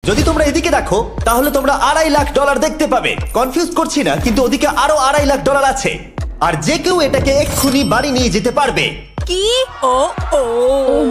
যদি তোমরা এদিকে দেখো তাহলে তোমরা $2.5 লাখ দেখতে পাবে। কনফিউজ করছি না, কিন্তু ওদিকে আরো $2.5 লাখ আছে, আর যে কেউ এটাকে এক্ষুনি বাড়ি নিয়ে যেতে পারবে। কি? ও ও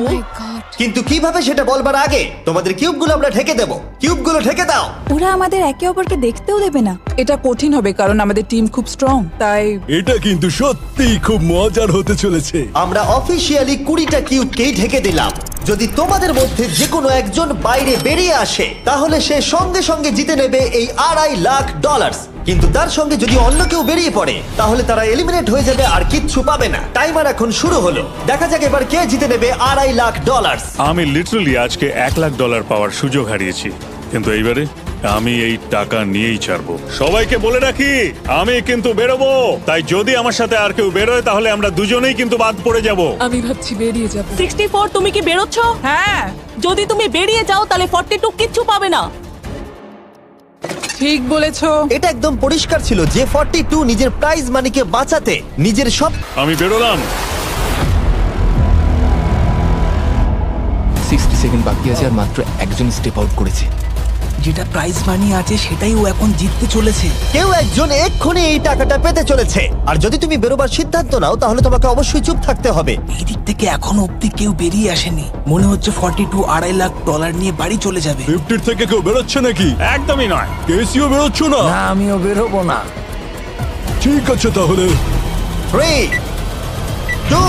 মাই গড, কিন্তু কিভাবে সেটা বলবার আগে তোমাদের কিউবগুলো আমরা ঢেকে দেবো। কিউবগুলো ঢেকে দাও। ওরা আমাদের একে অপরকে দেখতেও দেবে না। এটা কঠিন হবে কারণ আমাদের টিম খুব স্ট্রং, তাই এটা কিন্তু সত্যিই খুব মজার হতে চলেছে। আমরা অফিসিয়ালি 20টা কিউবকেই ঢেকে দিলাম। যদি তোমাদের মধ্যে যে কোনো একজন বাইরে বেরিয়ে আসে তাহলে সে সঙ্গে সঙ্গে জিতে নেবে এই $2.5 লাখ। কিন্তু তার সঙ্গে যদি অন্য কেউ বেরিয়ে পড়ে তাহলে তারা এলিমিনেট হয়ে যাবে আর কিচ্ছু পাবে না। টাইমার এখন শুরু হলো, দেখা যাক এবার কে জিতে নেবে $2.5 লাখ। আমি লিটারালি আজকে $1 লাখ পাওয়ার সুযোগ হারিয়েছি, কিন্তু এইবারে আমি এই টাকা নিয়েই ছাড়বো। সবাইকে বলে রাখি আমি কিন্তু বেরোবো, তাই যদি আমার সাথে আর কেউ বেরোয় তাহলে আমরা দুজনেই কিন্তু বাদ পড়ে যাব। আমি ভাবছি বেরিয়ে যাব। 64, তুমি কি বেরোচ্ছ? হ্যাঁ, যদি তুমি বেরিয়ে যাও তাহলে 42 কিচ্ছু পাবে না। ঠিক বলেছো। এটা একদম পরিষ্কার ছিল যে 42 নিজের প্রাইজ মানিকে বাঁচাতে নিজের সব। আমি বেরোলাম। 60 সেকেন্ড বাকি আছে আর মাত্র একজন স্টেপ আউট করেছে। যেটা প্রাইজ মানি আছে সেটাই ও এখন জিততে চলেছে। কেউ একজন এক্ষুনি এই টাকাটা পেতে চলেছে, আর যদি তুমি বেরোবার সিদ্ধান্ত নাও তাহলে তোমাকে অবশ্যই চুপ থাকতে হবে। এই দিক থেকে এখনো অব্দি কেউ বেরিয়ে আসেনি। মনে হচ্ছে 42 $2.5 লাখ নিয়ে বাড়ি চলে যাবে। 50 থেকে কেউ বেরোচ্ছে নাকি? একদমই নয়। কেসিও বেরোচ্ছ না? না, আমিও বেরোবো না। ঠিক আছে তাহলে। 3, 2,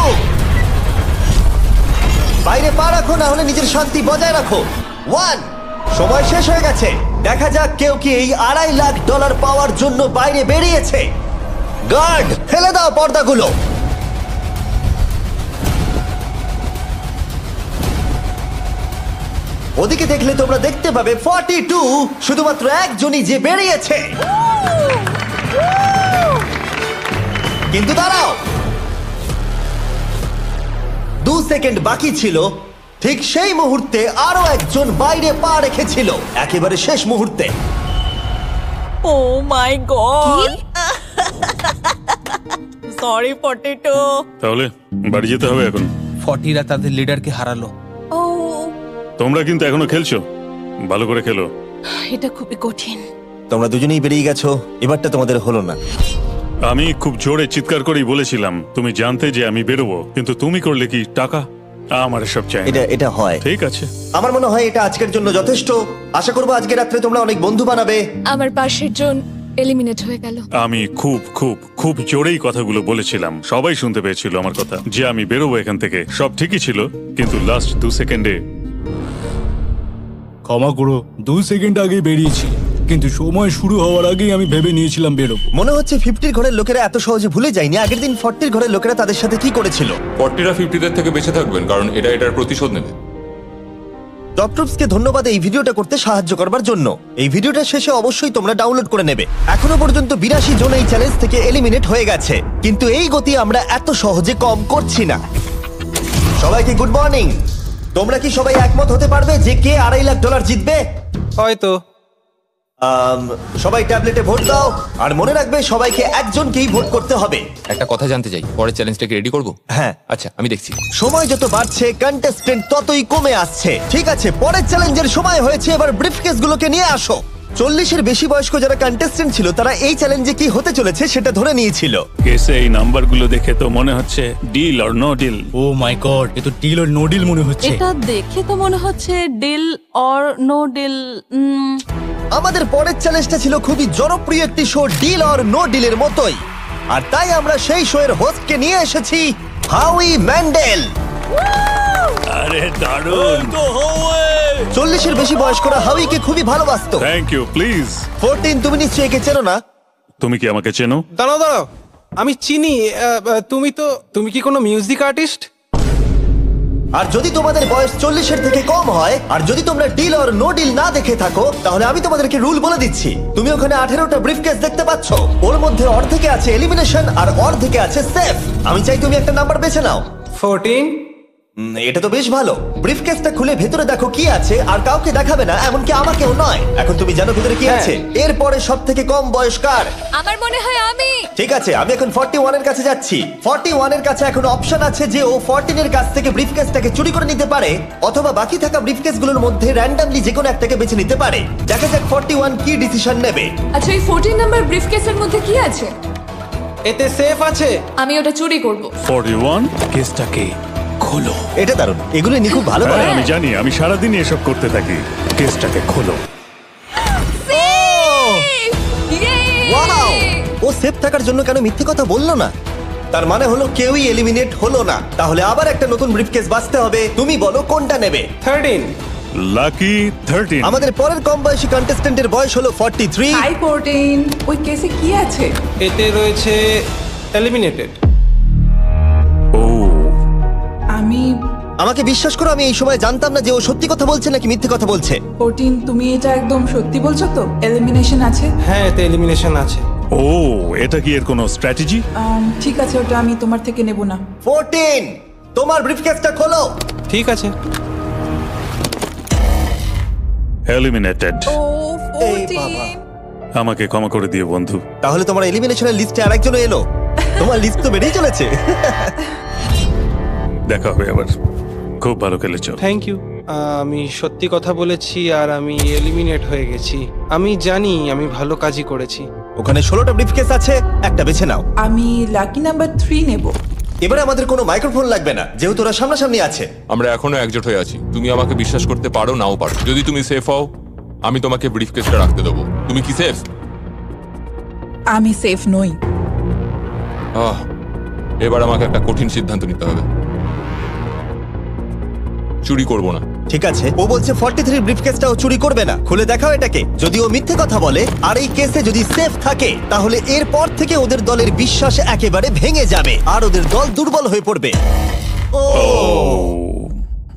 বাইরে পা রাখো, না হলে নিজের শান্তি বজায় রাখো। 1, সময় শেষ হয়ে গেছে। দেখা যাক কেউ কি এই $2.5 লাখ পাওয়ার জন্য বাইরে বেরিয়েছে। গার্ড, ফেলে দাও পর্দাগুলো। ওদিকে দেখলে তোমরা দেখতে পাবে 42 শুধুমাত্র একজনই যে বেরিয়েছে। কিন্তু দাঁড়াও, 2 সেকেন্ড বাকি ছিল। ঠিক সেই মুহূর্তে আরো একজন বাইরে পা রেখেছিল, একেবারে শেষ মুহূর্তে। ও মাই গড, সরি 42। তাহলে বাড়ি যেতে হবে এখন। 40রা তাদের লিডারকে হারালো। ও, তোমরা কিন্তু এখনো খেলছো, ভালো করে খেলো। এটা খুবই কঠিন। তোমরা দুজনেই বেরিয়ে গেছো, এবারটা তোমাদের হলো না। আমি খুব জোরে চিৎকার করেই বলেছিলাম তুমি জানতে যে আমি বেরোবো, কিন্তু তুমি করলে কি টাকা? আমার সব চাই না। এটা হয়। ঠিক আছে, আমার মনে হয় এটা আজকের জন্য যথেষ্ট। আশা করবো আজকে রাত্রে তোমরা অনেক বন্ধু বানাবে। আমার পাশের জন এলিমিনেট হয়ে গেল। আমি খুব খুব খুব জোরেই কথাগুলো বলেছিলাম, সবাই শুনতে পেয়েছিল আমার কথা, যে আমি বেরোবো এখান থেকে। সব ঠিকই ছিল, কিন্তু লাস্ট 2 সেকেন্ডে। ক্ষমা করো, 2 সেকেন্ড আগেই বেরিয়েছি, কিন্তু সময় শুরু হওয়ার আগেই আমি ভেবে নিয়েছিলাম বেরোবো। মনে হচ্ছে 50 ঘরের লোকেরা এত সহজে ভুলে যায়নি আগের দিন 40 ঘরের লোকেরা তাদের সাথে কি করেছিল। 40রা 50দের থেকে বেঁচে থাকবেন, কারণ এটা এটার প্রতিশোধ নেবে। টপ ট্রুপসকে ধন্যবাদ এই ভিডিওটা করতে সাহায্য করবার জন্য। এই ভিডিওটা শেষে অবশ্যই তোমরা ডাউনলোড করে নেবে। এখনো পর্যন্ত 82 জন এই চ্যালেঞ্জ থেকে এলিমিনেট হয়ে গেছে, কিন্তু এই গতি আমরা এত সহজে কম করছি না। সবাইকে গুড মর্নিং। তোমরা কি সবাই একমত হতে পারবে যে কে $2.5 লাখ জিতবে? হয়তো। সবাই ট্যাবলেটে ভোট দাও, আর মনে রাখবে সবাইকে একজনকেই ভোট করতে হবে। একটা কথা জানতে চাই, পরের চ্যালেঞ্জটাকে রেডি করবো? হ্যাঁ। আচ্ছা, আমি দেখছি। সময় যত বাড়ছে কন্টেস্টেন্ট ততই কমে আসছে। ঠিক আছে, পরের চ্যালেঞ্জের সময় হয়েছে, এবার ব্রিফকেসগুলোকে নিয়ে আসো। 40-এর বেশি বয়স্ক যারা কন্টেস্টেন্ট ছিল তারা এই চ্যালেঞ্জে কি হতে চলেছে সেটা ধরে নিয়েছিল। কেসে এই নাম্বারগুলো দেখে তো মনে হচ্ছে deal or no deal. Oh my God, এ তো ডিল আর নো ডিল মনে হচ্ছে। এটা দেখে তো মনে হচ্ছে ডিল অর নো ডিল। আমাদের পরের চ্যালেঞ্জটা ছিল খুবই জনপ্রিয় একটি শো, ডিল অর নো ডিলের মতোই, আর তাই আমরা সেই শো এর হোস্টকে নিয়ে এসেছি, হাউই ম্যান্ডেল। আরে দারুণ। 40-এর বেশি বয়স্করা হাউইকে খুবই ভালোবাসতো। Thank you. প্লিজ 14, তুমি নিশ্চয়ই একে চেনো না? তুমি কি আমাকে চেনো? দাঁড়াও, আমি চিনি। তুমি কি কোনো মিউজিক আর্টিস্ট? আর যদি তোমাদের বয়স 40-এর থেকে কম হয়, আর যদি তোমরা ডিল অর নো ডিল না দেখে থাকো, তাহলে আমি তোমাদেরকে রুল বলে দিচ্ছি। তুমি ওখানে 18টা ব্রিফকেস দেখতে পাচ্ছ, ওর মধ্যে অর্ধেকে আছে এলিমিনেশন আর অর্ধেকে আছে সেফ। আমি চাই তুমি একটা নাম্বার বেছে নাও। 14। এটা তো বেশ ভালো। ব্রিফকেসটা খুলে ভেতরে দেখো কি আছে, আর কাউকে দেখাবে না, এমনকি আমাকেও নয়। এখন তুমি জানো ভেতরে কি আছে। এরপরে সব থেকে কম বয়স্কার। আমার মনে হয় আমি ঠিক আছে, আমি এখন 41 এর কাছে যাচ্ছি। 41 এর কাছে এখন অপশন আছে যে ও 14 এর কাছ থেকে ব্রিফকেসটাকে চুরি করে নিতে পারে, অথবা বাকি থাকা ব্রিফকেসগুলোর মধ্যে র্যান্ডমলি যে কোনো একটাকে বেছে নিতে পারে। দেখা যাক 41 কি ডিসিশন নেবে। আচ্ছা এই 14 নাম্বার ব্রিফকেসের মধ্যে কি আছে? এতে সেফ আছে। আমি ওটা চুরি করব। 41। কেসটাকে খোলো। এটা দারুণ, এগুলো ইনি খুব ভালো হ্যাঁ, করে। আমি জানি, আমি সারাদিন এসব করতে থাকি। কেসটাকে খোলো। ওয়াও! ও সেফ থাকার জন্য কেন মিথ্যে কথা বললো না? তার মানে হলো কেউই এলিমিনেট হলো না। তাহলে আবার একটা নতুন ব্রিফকেস বাঁচতে হবে। তুমি বলো কোনটা নেবে? 13। লাকি 13। আমাদের পরের কম বয়সী কন্টেস্ট্যান্টের বয়স হলো 43। হাই 14 ওই কেসে কি আছে? এতে রয়েছে এলিমিনেটেড। ও, আমি আমাকে বিশ্বাস করো, আমি এই সময় জানতাম না যে ও সত্যি কথা বলছে নাকি মিথ্যে কথা বলছে। 14 তুমি এটা একদম সত্যি বলছো তো? এলিমিনেশন আছে? হ্যাঁ, এতে এলিমিনেশন আছে। ও, এটা কি এর কোনো স্ট্র্যাটেজি? ঠিক আছে, ওটা আমি তোমার থেকে নেব না। 14, তোমার ব্রিফকেসটা খোলো। ঠিক আছে। এলিমিনেটেড। এই বাবা। আমাকে ক্ষমা করে দিও বন্ধু। তাহলে তোমার এলিমিনেশনের লিস্টে আরেকজন এলো। তোমার লিস্ট তো বেড়েই চলেছে। দেখা হবে আবার। খুব ভালো খেলেছো। Thank you. আমি সত্যি কথা বলেছি আর আমি এলিমিনেট হয়ে গেছি। আমি জানি আমি ভালো কাজই করেছি। ওখানে 16টা ব্রিফকেস আছে, একটা বেছে নাও। আমি লাকি নাম্বার 3 নেব। এবারে আমাদের কোনো মাইক্রোফোন লাগবে না, যেহেতু ওরা সামনাসামনি আছে। আমরা এখনো একজোট হয়ে আছি। তুমি আমাকে বিশ্বাস করতে পারো নাও পারো। যদি তুমি সেফ হও, আমি তোমাকে ব্রিফকেসটা রাখতে দেবো। তুমি কি সেফ? আমি সেফ নই। এবার আমাকে একটা কঠিন সিদ্ধান্ত নিতে হবে। চুরি করব না। ঠিক আছে, ও বলছে 43 ব্রিফকেসটাও চুরি করবে না। খুলে দেখাও এটাকে। যদি ও মিথ্যে কথা বলে আর এই কেসে যদি সেফ থাকে, তাহলে এরপর থেকে ওদের দলের বিশ্বাস একেবারে ভেঙে যাবে আর ওদের দল দুর্বল হয়ে পড়বে। ও,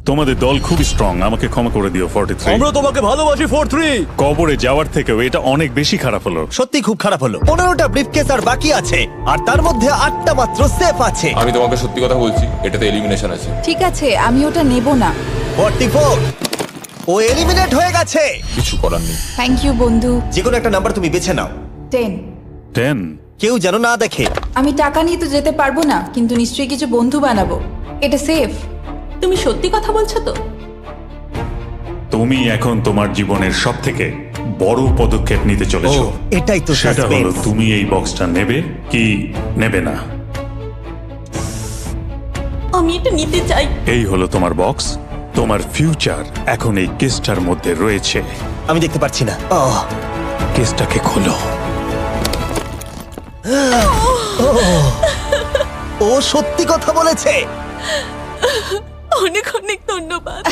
তোমাদের দল খুবই স্ট্রং। আমাকে ক্ষমা করে দিও 43। আমরা তোমাকে ভালোবাসি 43। কবরে যাওয়ার থেকেও এটা অনেক বেশি খারাপ হলো। সত্যি খুব খারাপ হলো। 15টা ব্রিফকেস আর বাকি আছে, আর তার মধ্যে 8টা মাত্র সেফ আছে। আমি তোমাকে সত্যি কথা বলছি, এটাতে এলিমিনেশন আছে। ঠিক আছে, আমি ওটা নেব না। 44, ও এলিমিনেট হয়ে গেছে। কিছু করার নেই। থ্যাংক ইউ বন্ধু। যে কোনো একটা নাম্বার তুমি বেছে নাও। 10। 10। কেউ যেন না দেখে। আমি টাকা নিয়ে তো যেতে পারবো না, কিন্তু নিশ্চয়ই কিছু বন্ধু বানাবো। এটা সেফ। তুমি সত্যি কথা বলছো তো? তুমি এখন তোমার জীবনের সবথেকে বড় পদক্ষেপ নিতে চলেছো। এটাই তো সেটা হলো suspense। তুমি এই বক্সটা নেবে কি নেবে না। আমি এটা নিতে চাই। এই হলো তোমার বক্স। তোমার ফিউচার এখন এই কেসটার মধ্যে রয়েছে। আমি দেখতে পাচ্ছি না। কেসটাকে খোলো। ও সত্যি কথা বলেছে। অনেক অনেক ধন্যবাদ।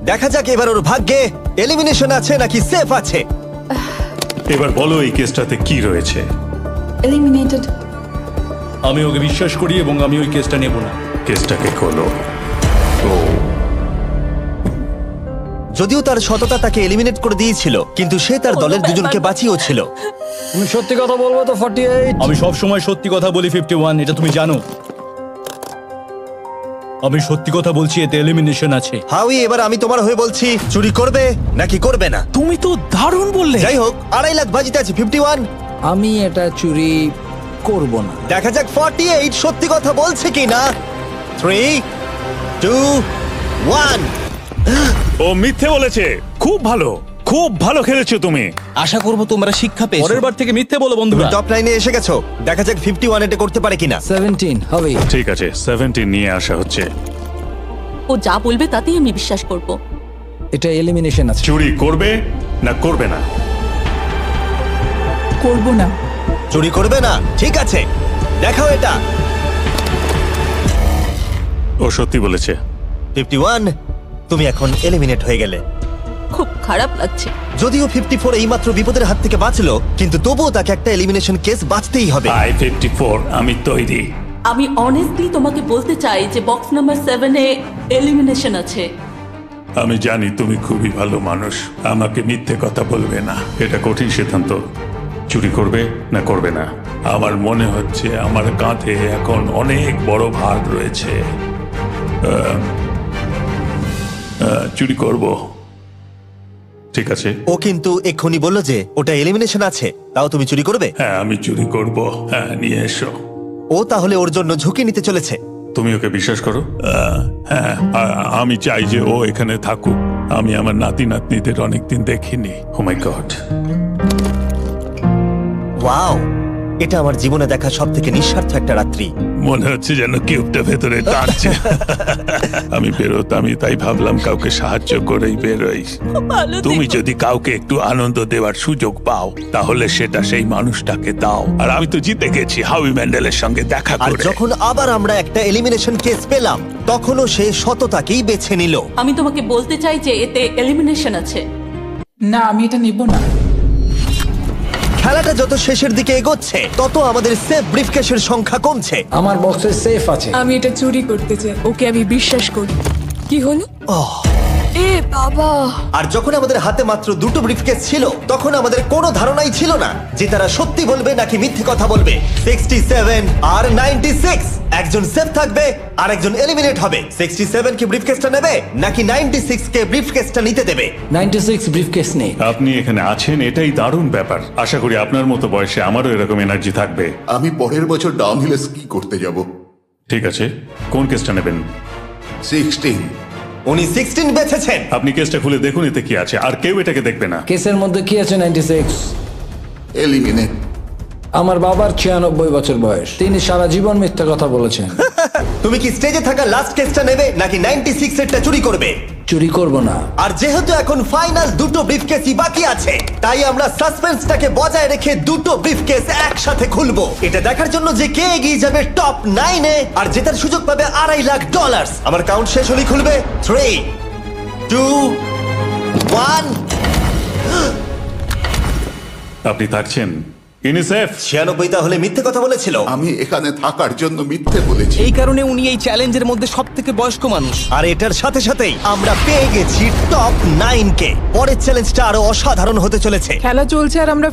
দেখা যাক এবার ওর ভাগ্যে এলিমিনেশন আছে নাকি সেফ আছে। এবার বলো এই কেসটাতে কি রয়েছে। এলিমিনেটেড। আমি ওকে বিশ্বাস করি এবং আমি ওই কেসটা নেব না। কেসটাকে খোলো। ও, যদিও তার সততা তাকে এলিমিনেট করে দিয়েছিল, কিন্তু সে তার দলের দুজনকে বাঁচিয়েও ছিল। তুমি সত্যি কথা বলবো তো 48? আমি সব সময় সত্যি কথা বলি 51, এটা তুমি জানো। আমি সত্যি কথা বলছি, এতে এলিমিনেশন আছে। হাউই, এবার আমি তোমার হয়ে বলছি, চুরি করবে নাকি করবে না? তুমি তো দারুণ বললে। যাই হোক, 2.5 লাখ বাজিতে আছে 51। আমি এটা চুরি করব না। দেখা যাক 48 সত্যি কথা বলছে কিনা। 3, 2, 1। ও মিথ্যে বলেছে। খুব ভালো, খুব ভালো খেলেছো তুমি। আশা করব তোমরা শিক্ষা পেয়েছো। পরের বার থেকে মিথ্যে বলো তুমি বন্ধুরা। টপ লাইনে এসে গেছো। দেখা যাক 51 এটা করতে পারে কিনা। 17 হবে। ঠিক আছে, 17 নিয়ে আসা হচ্ছে। ও যা বলবে তাতেই আমি বিশ্বাস করব। এটা এলিমিনেশন আছে। চুরি করবে না করবে না? করব না। চুরি করবে না? ঠিক আছে, দেখাও এটা। ও সত্যি বলেছে। 51, তুমি এখন এলিমিনেট হয়ে গেলে। খুব খারাপ লাগছে। যদিও 54 এইমাত্র বিপদের হাত থেকে বাঁচলো, কিন্তু তবুও তাকে একটা এলিমিনেশন কেস বাঁচতেই হবে। I-54, আমি তৈরি। আমি অনেস্টলি তোমাকে বলতে চাই যে বক্স নাম্বার 7-এ এলিমিনেশন আছে। আমি জানি তুমি খুবই ভালো মানুষ। আমাকে মিথ্যে কথা বলবে না। এটা কঠিন সিদ্ধান্ত। চুরি করবে না করবে না? আমার মনে হচ্ছে আমার কাঁধে এখন অনেক বড় ভার রয়েছে। চুরি করব। ঠিক আছে। ও কিন্তু এক্ষুনি বললো যে ওটা এলিমিনেশন আছে, তাও তুমি চুরি করবে? হ্যাঁ, আমি চুরি করব। হ্যাঁ, নিয়ে এসো। ও তাহলে ওর জন্য ঝুঁকি নিতে চলেছে। তুমি ওকে বিশ্বাস করো? হ্যাঁ, আমি চাই যে ও এখানে থাকুক। আমি আমার নাতি নাতনিদের অনেকদিন দেখিনি। ও মাই গড। ওয়াও, এটা আমার জীবনে দেখা সব থেকে নিঃস্বার্থ একটা রাত্রি। মনে হচ্ছে যেন কিউবটা ভেতরে টানছে। আমি বেরোতামই, তাই ভাবলাম কাউকে সাহায্য করেই বেরোই। তুমি যদি কাউকে একটু আনন্দ দেওয়ার সুযোগ পাও, তাহলে সেটা সেই মানুষটাকে দাও। আর আমি তো জিতে গেছি হাউই ম্যান্ডেলের সঙ্গে দেখা আর করে। যখন আবার আমরা একটা এলিমিনেশন কেস পেলাম, তখনও সে সততাকেই বেছে নিল। আমি তোমাকে বলতে চাই যে এতে এলিমিনেশন আছে। না, আমি এটা নিব না। খেলাটা যত শেষের দিকে এগোচ্ছে, তত আমাদের সেফ ব্রিফকেসের সংখ্যা কমছে। আমার বক্সে সেফ আছে। আমি এটা চুরি করতে চাই। ওকে আমি বিশ্বাস করি। কি হলো? এ বাবা! আর যখন আমাদের হাতে মাত্র দুটো ব্রিফকেস ছিল, তখন আমাদের কোনো ধারণাই ছিল না যে তারা সত্যি বলবে নাকি মিথ্যে কথা বলবে। 67 আর 96, একজন সেফ থাকবে আর একজন এলিমিনেট হবে। 67 কি ব্রিফকেসটা নেবে নাকি 96 কে ব্রিফকেসটা নিতে দেবে? 96 ব্রিফকেস নেই। আপনি এখানে আছেন, এটাই দারুণ ব্যাপার। আশা করি আপনার মতো বয়সে আমারও এরকম এনার্জি থাকবে। আমি পরের বছর ডাউনহিলে স্কি করতে যাব। ঠিক আছে, কোন কেসটা নেবেন? 16। উনি 16 বেছেছেন। আপনি কেসটা খুলে দেখুন এতে কি আছে, আর কেউ এটাকে দেখবে না। কেসের মধ্যে কি আছে? 96 এলিমিনেট। আমার বাবার 96 বছর বয়স। তিনি সারা জীবন মিথ্যা কথা বলেছেন। তুমি কি স্টেজে থাকা লাস্ট কেসটা নেবে নাকি 96 এরটা চুরি করবে? চুরি করব না। আর যেহেতু এখন ফাইনাল দুটো ব্রিফকেসই বাকি আছে, তাই আমরা সাসপেন্সটাকে বজায় রেখে দুটো ব্রিফকেস একসাথে খুলবো, এটা দেখার জন্য যে কে এগিয়ে যাবে টপ 9 এ আর জেতার সুযোগ পাবে $2.5 লাখ। আমার কাউন্ট শেষ হলেই খুলবে। 3, 2, 1। আপনি থাকছেন। ইউনিসেফ 96 তাহলে মিথ্যে কথা বলেছিল। আমি এখানে থাকার জন্য মিথ্যে বলেছি। এই কারণে উনি এই চ্যালেঞ্জের মধ্যে সবথেকে বয়স্ক মানুষ। আর এটার সাথে সাথেই আমরা পেয়ে গেছি টপ 9 কে। পরের চ্যালেঞ্জটা আরো অসাধারণ হতে চলেছে। খেলা চলছে আর আমরা